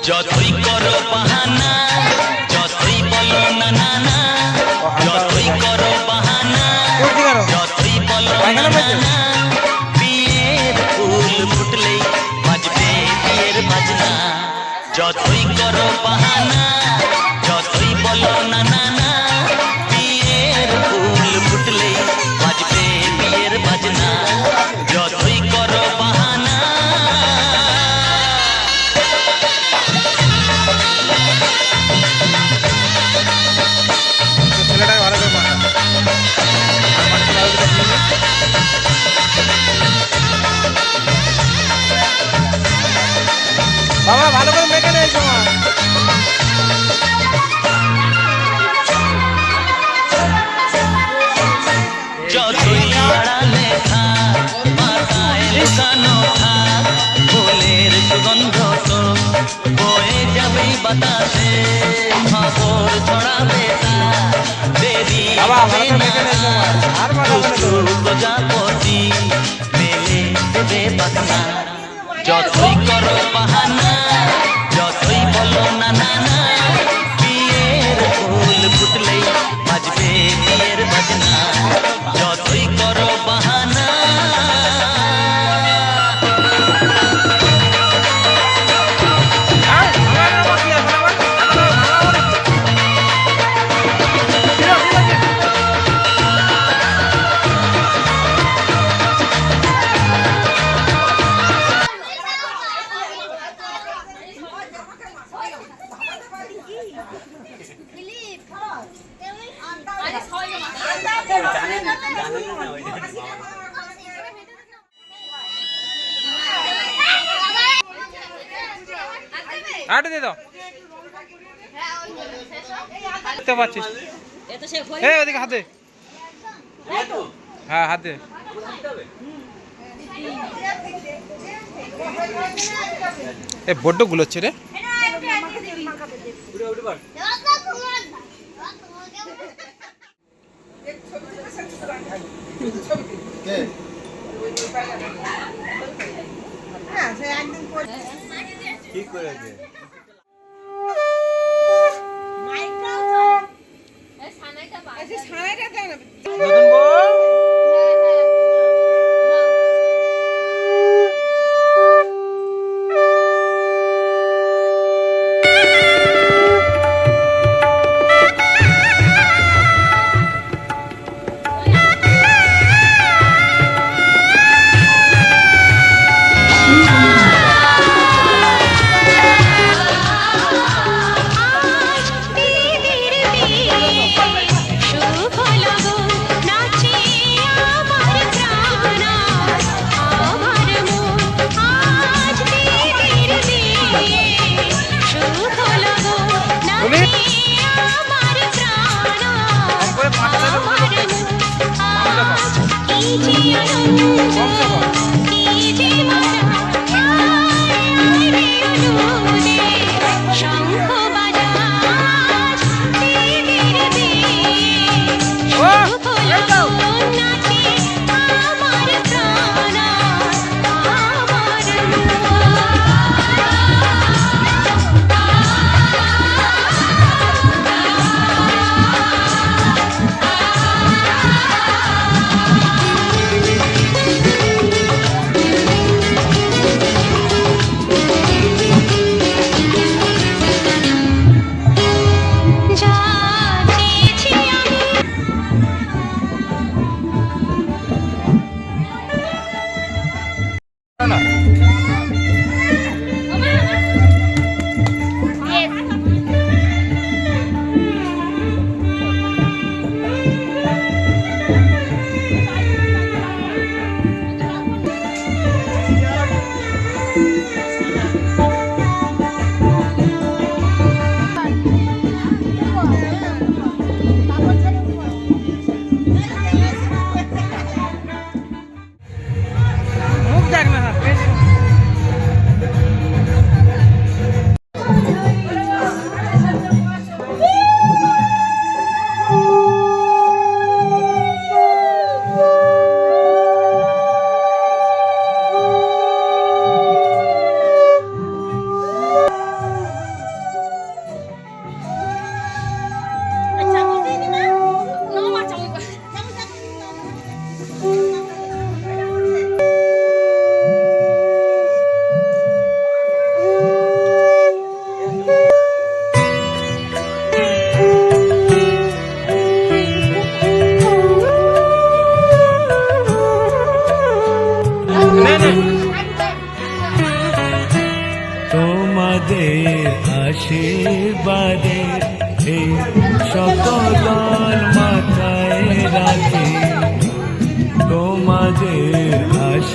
যতই করো বাহানা, যতই বলো না না না, যতই করো বাহানা, যতই বলো না না না, বিয়ের ফুল ফুটলেই বাজবে বিয়ের বাজনা। যতই করো বাহানা, যতই বলো না না না, বিয়ের ফুল ফুটলেই বাজবে বিয়ের বাজনা। যতই করো বাহানা, বাবা ভালো করে মেখে নেই তোমার। যতই আড়ালে থাক, মাথায় লুকানো থাক, ফুলের সুগন্ধ তো বয়ে যাবেই বাতাসে, খবর ছড়াবে তার, দেরি বাবা ভালো হবে করে না। মেখে নেই তোমার। আর ভালো করে তো। প্রজাপতি মেলে দেবে বাসনা। যতই করো বাহানা, যতই বলো না না না, বিয়ের ফুল ফুটলেই বাজবে বিয়ের বাজনা। যতই করো বাহানা, আটে দিয়ে দাও। দেখতে পাচ্ছিস? এই ওদিকে হাতে। হ্যাঁ হাতে। এ বড্ড গুলোচ্ছে রে। ঠিক করেছে। নতুন বউ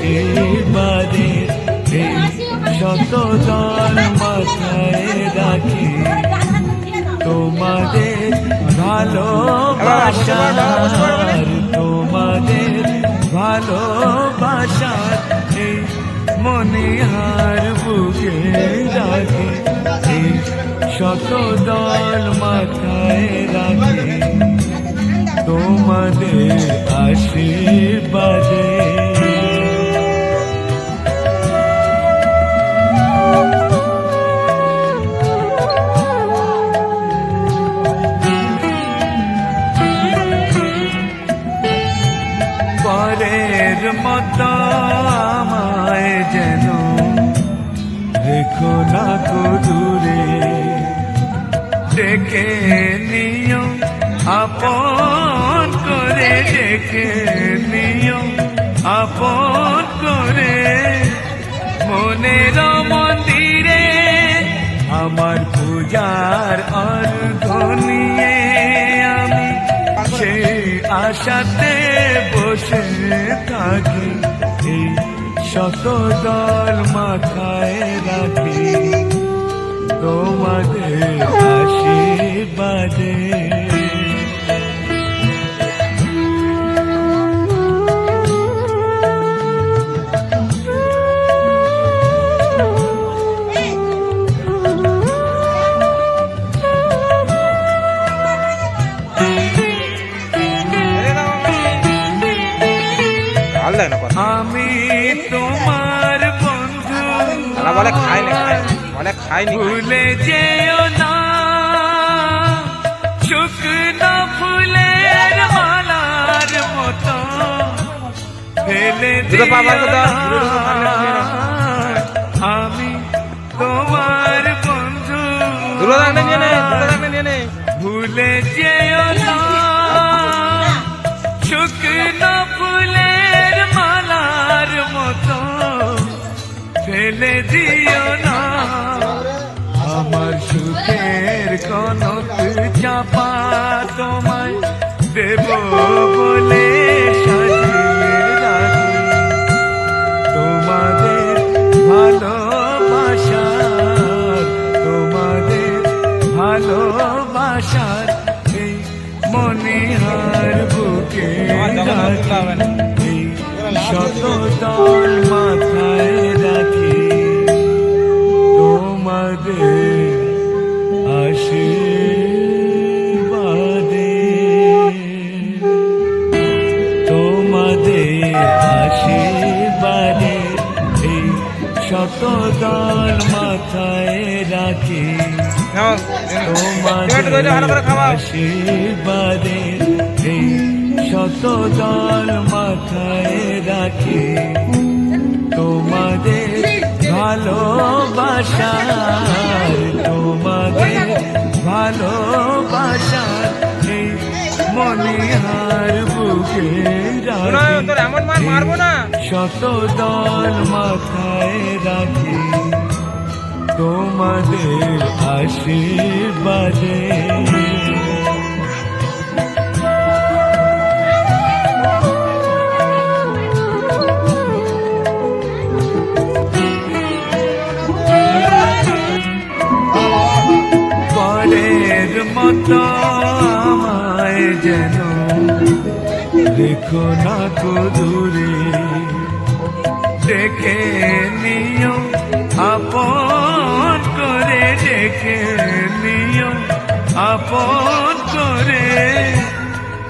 আশীর্বাদে এই শত দল মাথায় রাখি তোমাদের ভালোবাসার তোমাদের ভালোবাসার এই মনিহার বুকে রাখি এই শত দল মাথায় রাখি তোমাদের আশীর্বাদে পরের মতো আমায় যেন রেখো না কো দূরে ডেকে নিও আপন করে ডেকে নিও আপন করে মনের মন্দিরে আমার পূজার অর্ঘ নিয়ে আমি সেই আশাতে বসে থাকি এই শত দল মাথায় রাখি তোমাদের আশীর্বাদে আমি তোমার বন্ধু বলে খাইনি ভুলে যেও না শুকনো ফুলের মালার মতো ফেলে দিও না। আমি তোমার বন্ধু ভুলে যেও না শুকনো ফুলের মালার মতো ফেলে দিও না আমার সুখের কনক চাপা তোমায় দেব বলে সাজিয়ে রাখি তোমাদের ভালোবাসার তোমাদের ভালোবাসার এই মনিহার বুকে রাখি শত দল মাথায় রাখি তোমাদের আশীর্বাদে তোমাদের আশীর্বাদে এই শত দল মাথায় রাখি তোমাদের আশীর্বাদে এই শত দল মাথায় রাখি তোমাদের ভালোবাসার তোমাদের ভালোবাসার এই মনিহার বুকে রাখি শত দল মাথায় রাখি তোমাদের আশীর্বাদে পরের মতো আমায় যেন রেখো না কো দূরে ডেকে নিও আপন করে ডেকে নিও আপন করে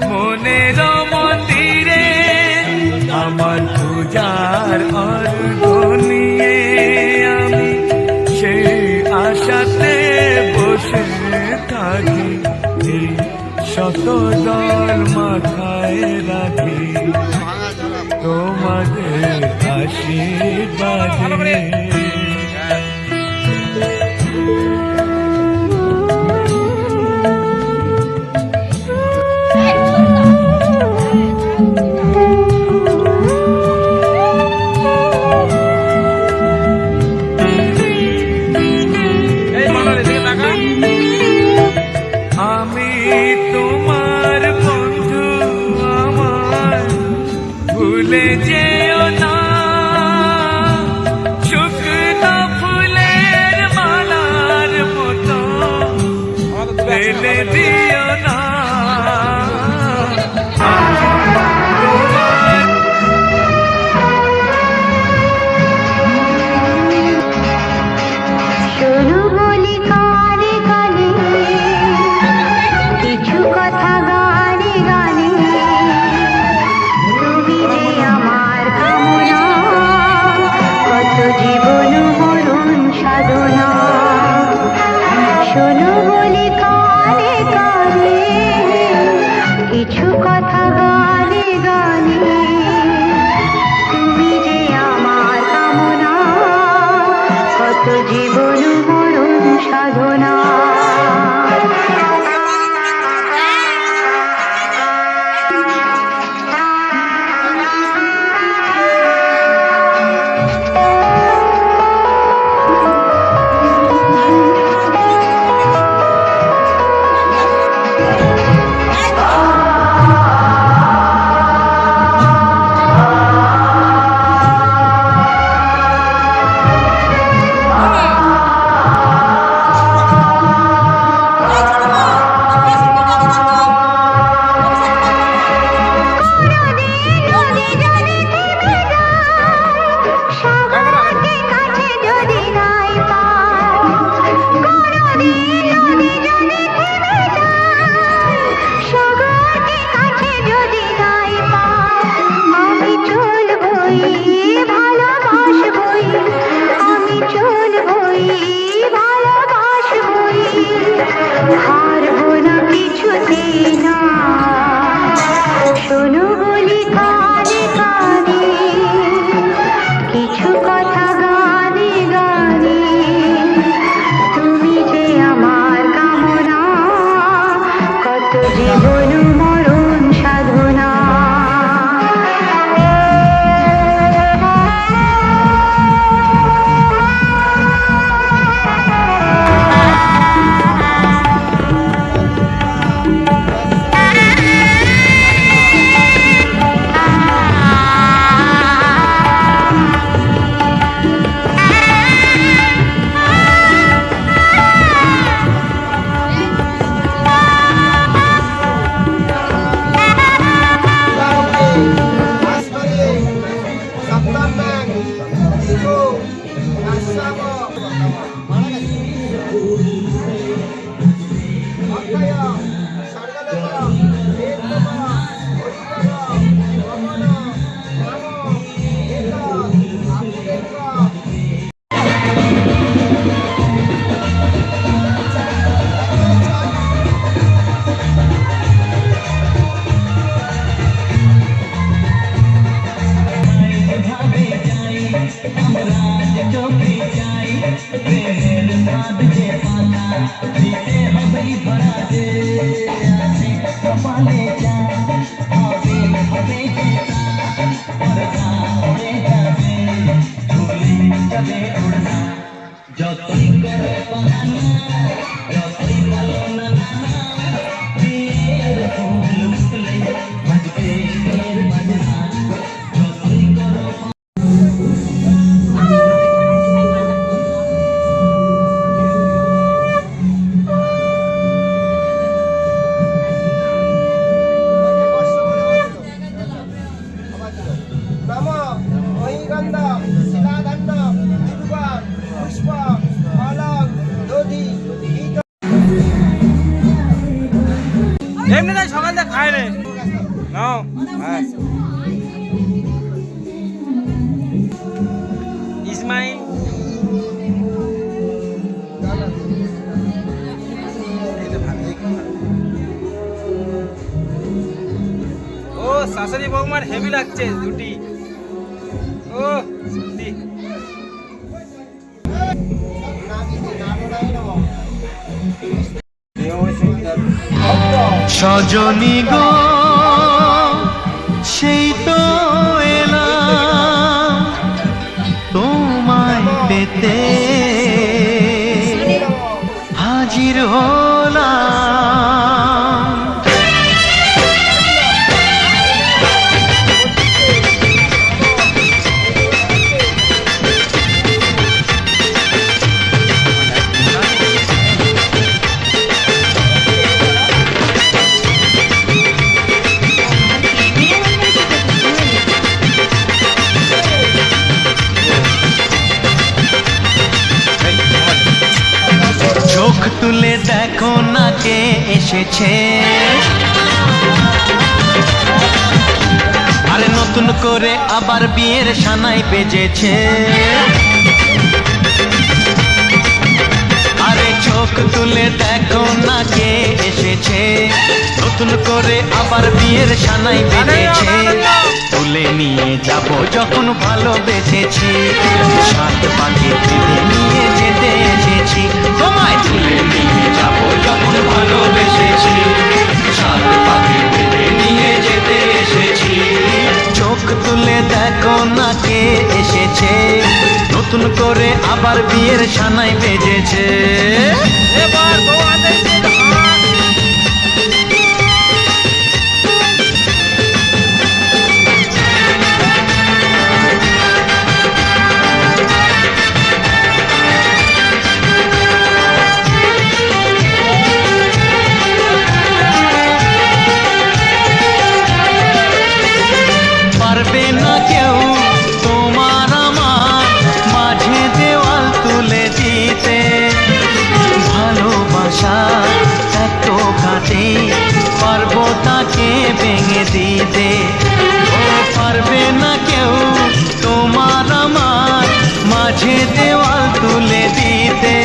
মনের মন্দিরে আমার পূজার অর্ঘ নিয়ে আমি সেই আশাতে বসে থাকি এই শত দল মাথায় রাখি তোমাদের আশীর্বাদে আমি তোমার বন্ধু আমার ভুলে যেও না জীবন মরণ সাধনা। এমনি তাই সকাল থেকে খায় রে নাও ইসমাইল ও শাশুড়ি বৌমার হেভি লাগছে দুটি ও সত্যি সজনী গো সেই তো এলাম তোমায় পেতে হাজির হলাম চোখ তুলে দেখো না কে এসেছে আরে নতুন করে আবার বিয়ের সানাই বেজেছে আরে চোখ তুলে দেখো না কে এসেছে নতুন করে আবার বিয়ের সানাই বেজেছে তুলে নিয়ে যাব যখন ভালোবেসেছি সাত পাখি তুলে নিয়ে যেতে যেতে এসেছি, তোমায় তুলে নিয়ে যাব যখন ভালোবেসেছি, সাত পাকে বেঁধে নিয়ে যেতে এসেছি। চোখ তুলে দেখো না কে এসেছে, নতুন করে আবার বিয়ের সানাই বেজেছে। এবার বৌমাদের পারবে না কেউ তোমার আমার মাঝে দেওয়াল তুলে দিতে, ভালোবাসা এত কাটে পারবো তাকে ভেঙে দিতে। ও পারবে না কেউ তোমার আমার মাঝে দেওয়াল তুলে দিতে,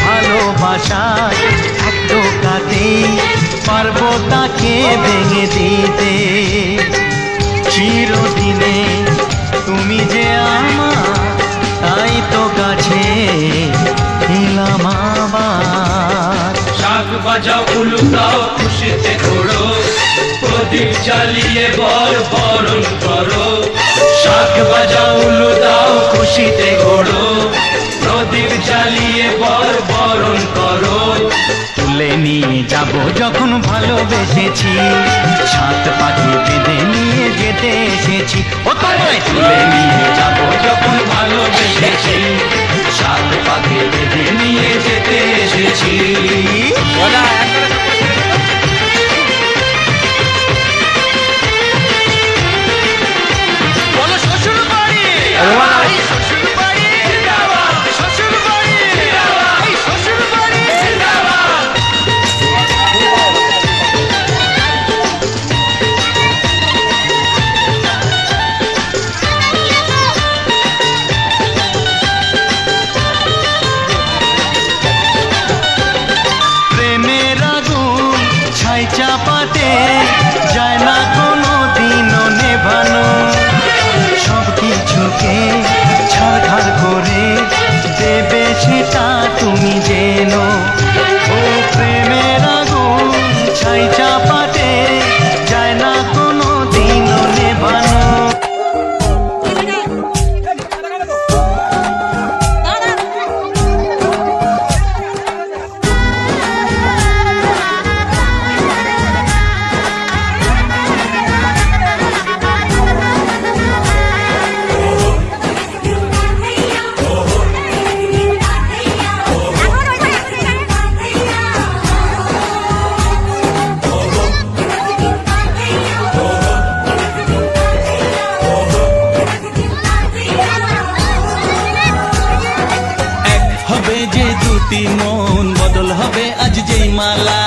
ভালোবাসা এত কাটে পারবো তাকে ভেঙে দিতে। চিরদিনে তুমি যে আমার, তাই তো কাছে এলাম আবার। শাক বাজাও উলু দাও খুশিতে ঘোরো, প্রদীপ জ্বালিয়ে বরণ করো। শাক বাজাও উলু দাও খুশিতে ঘোরো, প্রদীপ জ্বালিয়ে বরণ করো। তুলে নিয়ে যাব যখন ভালোবেসেছি, সাত পাখি বেঁধে নিয়ে যেতে এসেছি। ও তোমায় তুলে নিয়ে যাব যখন ভালোবেসেছি, সাত পাখি বেঁধে নিয়ে যেতে এসেছি। বলা একবারে বলো শ্বশুর বাড়ি, এই শ্বশুর বাড়ি, শ্বশুর বাড়ি, এই শ্বশুর বাড়ি। প্রেমের আগুন ছাই চাপাতে যায় না কোনো দিনও নেভানো, সব কিছুকে ছাড়খাড় করে দেবে সেটা তুমি জেনো। ও প্রেমের আগুন ছাই চাপাতে যায় না কোনো দিনও নেভানো। হবে যে দুটি মন, বদল হবে আজ যেই মালা।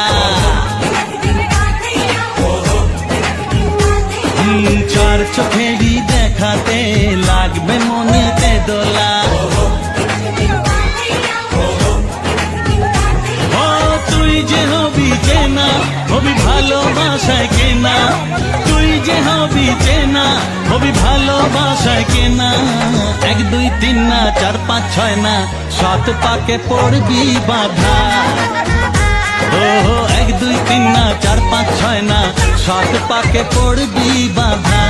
চার চোখেরই দেখাতে লাগবে মনেতে দোলা। ও তুই যে হবি চেনা, হবি ভালোবাসায় কেনা, তুই যে হবি চেনা, হবি ভালোবাসায় কেনা। এক দুই তিন না, চার পাঁচ ছয় না, সাত পাকে পড়বি বাধা। ও এক দুই তিন না, চার পাঁচ ছয় না, সাত পাকে পড়বি বাধা।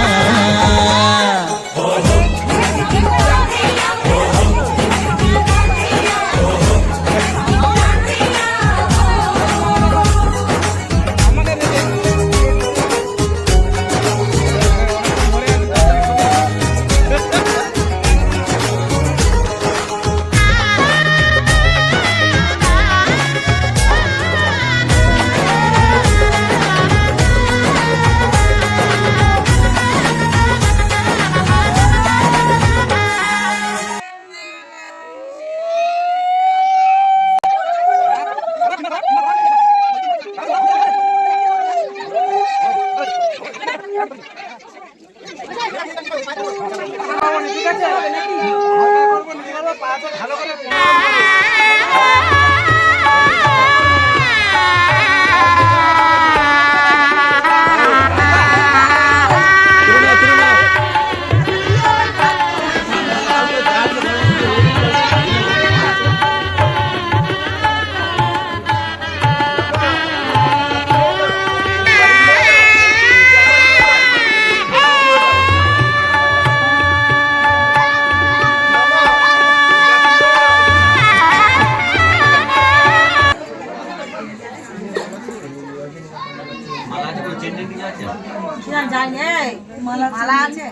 মালা আছে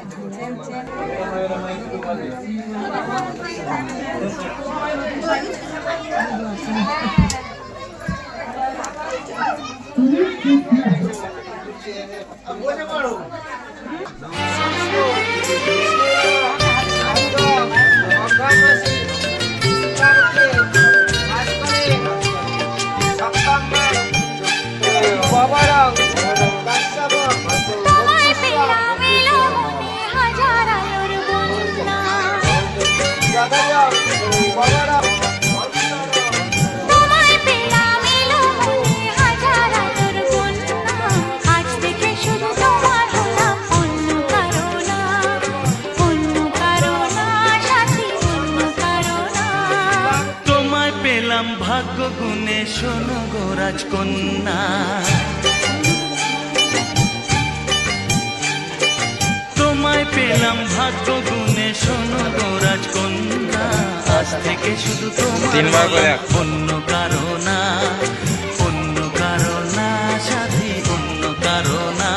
ভাগ্য গুণে শোনো গো রাজকন্যা, তোমায় পেলাম ভাগ্য গুণে শোনো গো রাজকন্যা। আজ থেকে শুধু তোমার অন্য কারো না, অন্য কারো না সাথী, অন্য কারো না।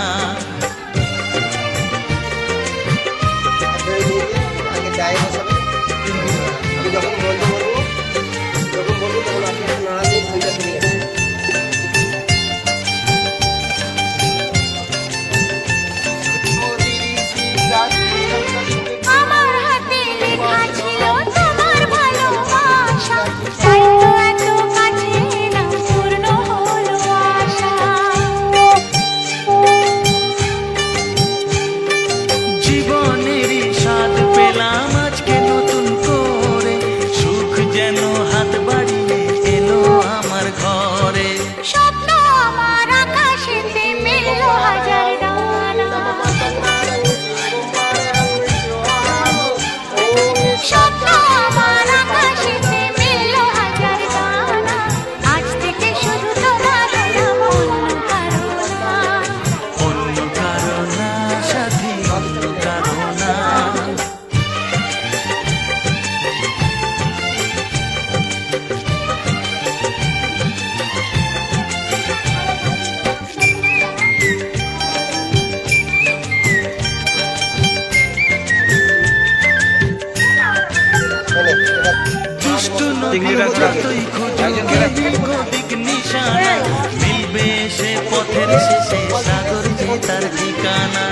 মিলবে সে পথের শেষে সাগর যে তার ঠিকানা।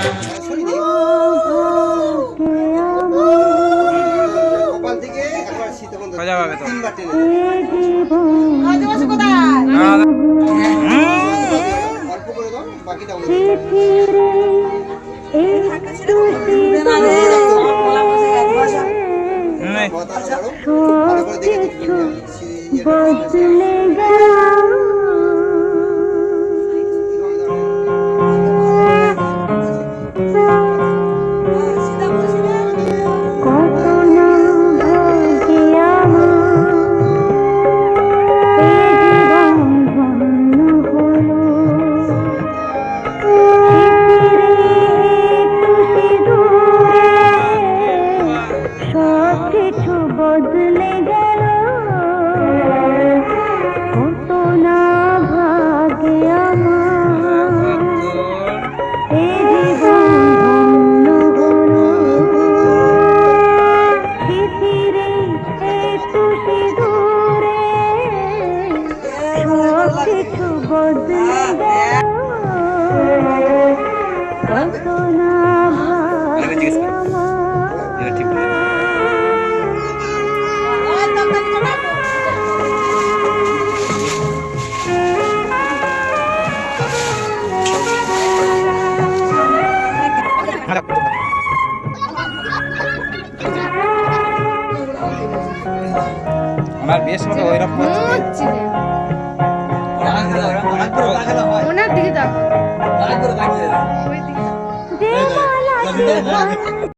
বদলে গেল কত না ভাগ্যে আমার বেশ মতো ওইরকম ওনার দিকে দেখো